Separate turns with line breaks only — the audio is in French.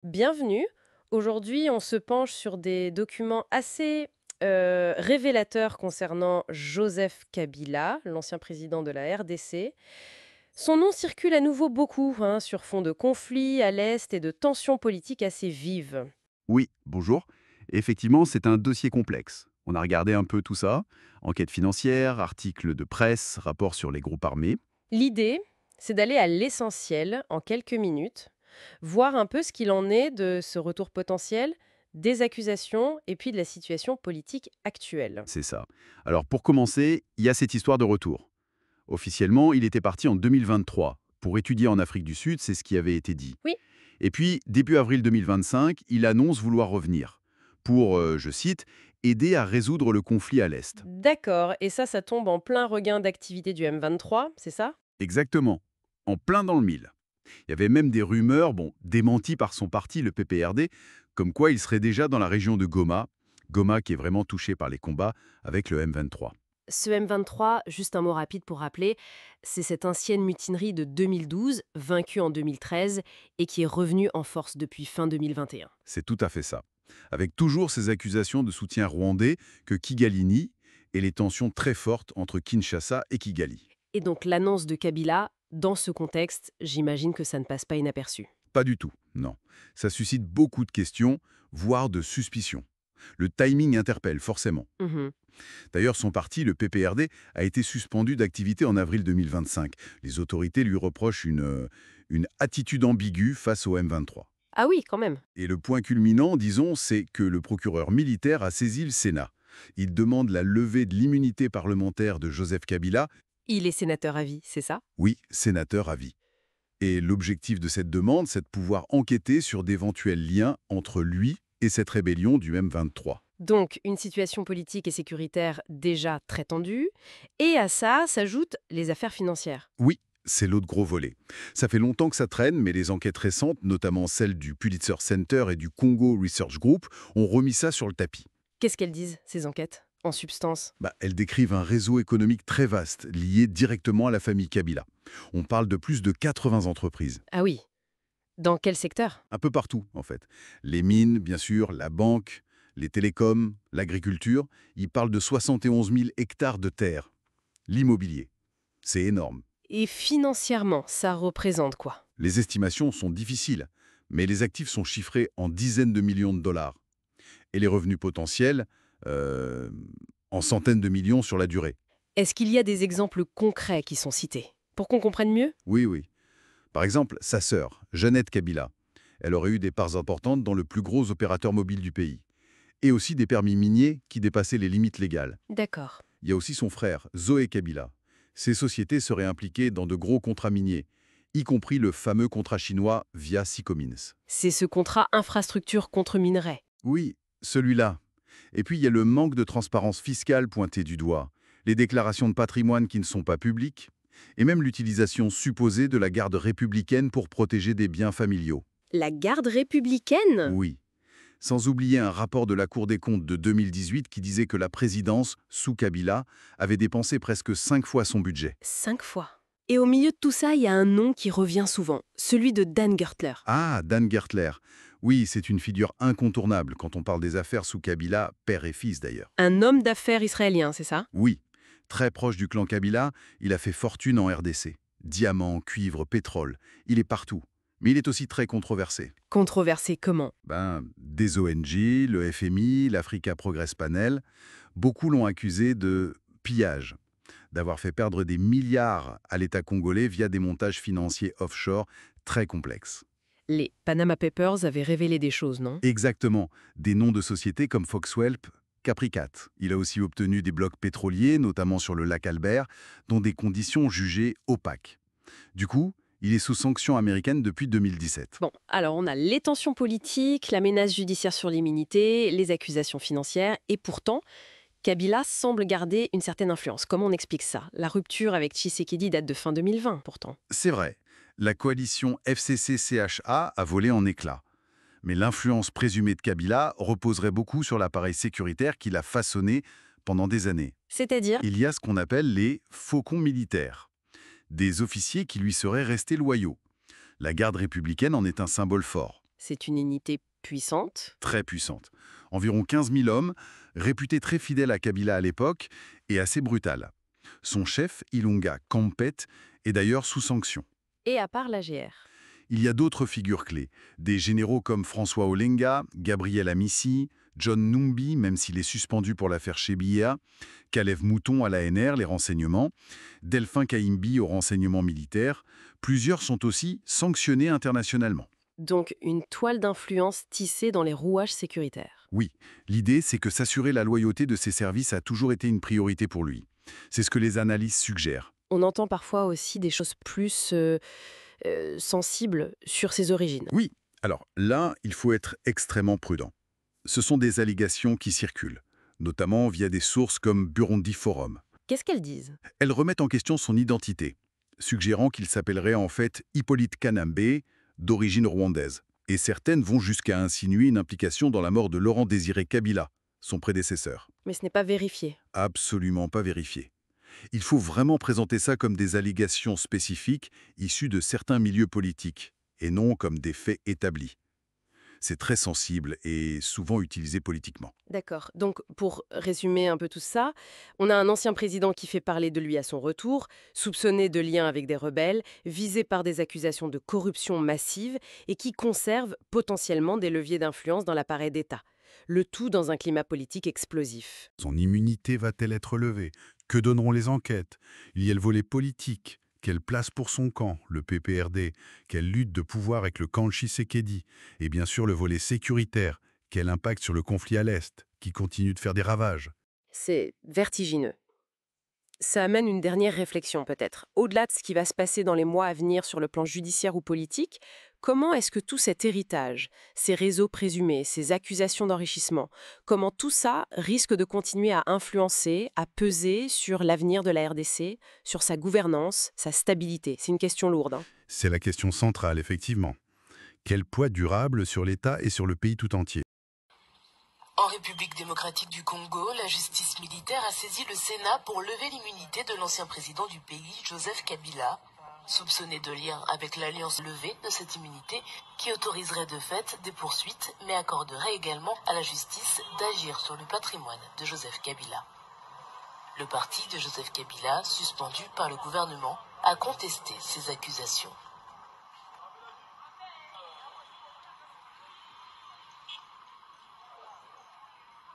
Bienvenue. Aujourd'hui, on se penche sur des documents assez révélateurs concernant Joseph Kabila, l'ancien président de la RDC. Son nom circule à nouveau beaucoup sur fond de conflits à l'Est et de tensions politiques assez vives.
Oui, bonjour. Effectivement, c'est un dossier complexe. On a regardé un peu tout ça. Enquête financière, articles de presse, rapports sur les groupes armés.
L'idée, c'est d'aller à l'essentiel en quelques minutes, voir un peu ce qu'il en est de ce retour potentiel, des accusations et puis de la situation politique actuelle.
C'est ça. Alors pour commencer, il y a cette histoire de retour. Officiellement, il était parti en 2023 pour étudier en Afrique du Sud, c'est ce qui avait été dit.
Oui.
Et puis, début avril 2025, il annonce vouloir revenir pour, je cite, aider à résoudre le conflit à l'Est.
D'accord, et ça tombe en plein regain d'activité du M23, c'est ça?
Exactement. En plein dans le mille. Il y avait même des rumeurs, bon, démenties par son parti, le PPRD, comme quoi il serait déjà dans la région de Goma, Goma qui est vraiment touché par les combats avec le M23.
Ce M23, juste un mot rapide pour rappeler, c'est cette ancienne mutinerie de 2012, vaincue en 2013 et qui est revenue en force depuis fin 2021.
C'est tout à fait ça. Avec toujours ces accusations de soutien rwandais que Kigali nie et les tensions très fortes entre Kinshasa et Kigali.
Et donc l'annonce de Kabila, dans ce contexte, j'imagine que ça ne passe pas inaperçu.
Pas du tout, non. Ça suscite beaucoup de questions, voire de suspicions. Le timing interpelle forcément.
Mhm.
D'ailleurs, son parti, le PPRD, a été suspendu d'activité en avril 2025. Les autorités lui reprochent une attitude ambiguë face au M23.
Ah oui, quand même.
Et le point culminant, disons, c'est que le procureur militaire a saisi le Sénat. Il demande la levée de l'immunité parlementaire de Joseph Kabila,
Il est sénateur à vie, c'est ça?
oui, sénateur à vie. Et l'objectif de cette demande, c'est de pouvoir enquêter sur d'éventuels liens entre lui et cette rébellion du M23.
Donc, une situation politique et sécuritaire déjà très tendue, et à ça s'ajoutent les affaires financières.
Oui, c'est l'autre gros volet. Ça fait longtemps que ça traîne, mais les enquêtes récentes, notamment celles du Pulitzer Center et du Congo Research Group, ont remis ça sur le tapis.
Qu'est-ce qu'elles disent, ces enquêtes, en substance?
Elles décrivent un réseau économique très vaste, lié directement à la famille Kabila. On parle de plus de 80 entreprises.
Ah oui. Dans quel secteur?
Un peu partout, en fait. Les mines, bien sûr, la banque, les télécoms, l'agriculture. Ils parlent de 71 000 hectares de terre. L'immobilier. C'est énorme.
Et financièrement, ça représente quoi?
Les estimations sont difficiles, mais les actifs sont chiffrés en dizaines de millions de dollars. Et les revenus potentiels, euh, en centaines de millions sur la durée.
Est-ce qu'il y a des exemples concrets qui sont cités? Pour qu'on comprenne mieux?
Oui, oui. Par exemple, sa sœur, Jeannette Kabila. Elle aurait eu des parts importantes dans le plus gros opérateur mobile du pays. Et aussi des permis miniers qui dépassaient les limites légales.
D'accord.
Il y a aussi son frère, Zoé Kabila. Ces sociétés seraient impliquées dans de gros contrats miniers, y compris le fameux contrat chinois via Sycomins.
C'est ce contrat infrastructure contre minerai.
Oui, celui-là. Et puis il y a le manque de transparence fiscale pointé du doigt, les déclarations de patrimoine qui ne sont pas publiques, et même l'utilisation supposée de la garde républicaine pour protéger des biens familiaux.
La garde républicaine?
Oui. Sans oublier un rapport de la Cour des comptes de 2018 qui disait que la présidence, sous Kabila, avait dépensé presque 5 fois son budget.
5 fois. Et au milieu de tout ça, il y a un nom qui revient souvent, celui de Dan Gertler.
Ah, Dan Gertler. Oui, c'est une figure incontournable quand on parle des affaires sous Kabila, père et fils d'ailleurs.
Un homme d'affaires israélien, c'est ça?
Oui, très proche du clan Kabila, il a fait fortune en RDC. Diamants, cuivre, pétrole, il est partout. Mais il est aussi très controversé.
Controversé comment?
Des ONG, le FMI, l'Africa Progress Panel, beaucoup l'ont accusé de pillage, d'avoir fait perdre des milliards à l'État congolais via des montages financiers offshore très complexes.
Les Panama Papers avaient révélé des choses, non?
Exactement, des noms de sociétés comme Foxwelp, Capricat. Il a aussi obtenu des blocs pétroliers, notamment sur le lac Albert, dans des conditions jugées opaques. Du coup, il est sous sanction américaine depuis 2017.
Bon, alors on a les tensions politiques, la menace judiciaire sur l'immunité, les accusations financières, et pourtant, Kabila semble garder une certaine influence. Comment on explique ça? La rupture avec Tshisekedi date de fin 2020, pourtant.
C'est vrai, la coalition FCC-CHA a volé en éclats. Mais l'influence présumée de Kabila reposerait beaucoup sur l'appareil sécuritaire qu'il a façonné pendant des années.
C'est-à-dire?
Il y a ce qu'on appelle les faucons militaires, des officiers qui lui seraient restés loyaux. La garde républicaine en est un symbole fort.
C'est une unité puissante.
Très puissante. Environ 15 000 hommes, réputés très fidèles à Kabila à l'époque et assez brutal. Son chef, Ilunga Kampet, est d'ailleurs sous sanction.
Et à part l'AGR.
Il y a d'autres figures clés, des généraux comme François Olenga, Gabriel Amissi, John Numbi, même s'il est suspendu pour l'affaire Chebia, Kalev Mouton à l'ANR, les renseignements, Delphin Kaimbi au renseignement militaire. Plusieurs sont aussi sanctionnés internationalement.
Donc une toile d'influence tissée dans les rouages sécuritaires.
Oui, l'idée c'est que s'assurer la loyauté de ses services a toujours été une priorité pour lui. C'est ce que les analyses suggèrent.
On entend parfois aussi des choses plus sensibles sur ses origines.
Oui, alors là, il faut être extrêmement prudent. Ce sont des allégations qui circulent, notamment via des sources comme Burundi Forum.
Qu'est-ce qu'elles disent?
Elles remettent en question son identité, suggérant qu'il s'appellerait en fait Hippolyte Kanambe, d'origine rwandaise. Et certaines vont jusqu'à insinuer une implication dans la mort de Laurent-Désiré Kabila, son prédécesseur.
Mais ce n'est pas vérifié.
Absolument pas vérifié. Il faut vraiment présenter ça comme des allégations spécifiques issues de certains milieux politiques, et non comme des faits établis. C'est très sensible et souvent utilisé politiquement.
D'accord. Donc, pour résumer un peu tout ça, on a un ancien président qui fait parler de lui à son retour, soupçonné de liens avec des rebelles, visé par des accusations de corruption massive et qui conserve potentiellement des leviers d'influence dans l'appareil d'État. Le tout dans un climat politique explosif.
Son immunité va-t-elle être levée? Que donneront les enquêtes? Il y a le volet politique. Quelle place pour son camp, le PPRD? Quelle lutte de pouvoir avec le camp de Tshisekedi? Et bien sûr le volet sécuritaire. Quel impact sur le conflit à l'Est, qui continue de faire des ravages?
C'est vertigineux. Ça amène une dernière réflexion peut-être. Au-delà de ce qui va se passer dans les mois à venir sur le plan judiciaire ou politique, comment est-ce que tout cet héritage, ces réseaux présumés, ces accusations d'enrichissement, comment tout ça risque de continuer à influencer, à peser sur l'avenir de la RDC, sur sa gouvernance, sa stabilité? C'est une question lourde, hein.
C'est la question centrale, effectivement. Quel poids durable sur l'État et sur le pays tout entier?
En République démocratique du Congo, la justice militaire a saisi le Sénat pour lever l'immunité de l'ancien président du pays, Joseph Kabila, soupçonné de lien avec l'alliance levée de cette immunité qui autoriserait de fait des poursuites mais accorderait également à la justice d'agir sur le patrimoine de Joseph Kabila. Le parti de Joseph Kabila, suspendu par le gouvernement, a contesté ces accusations.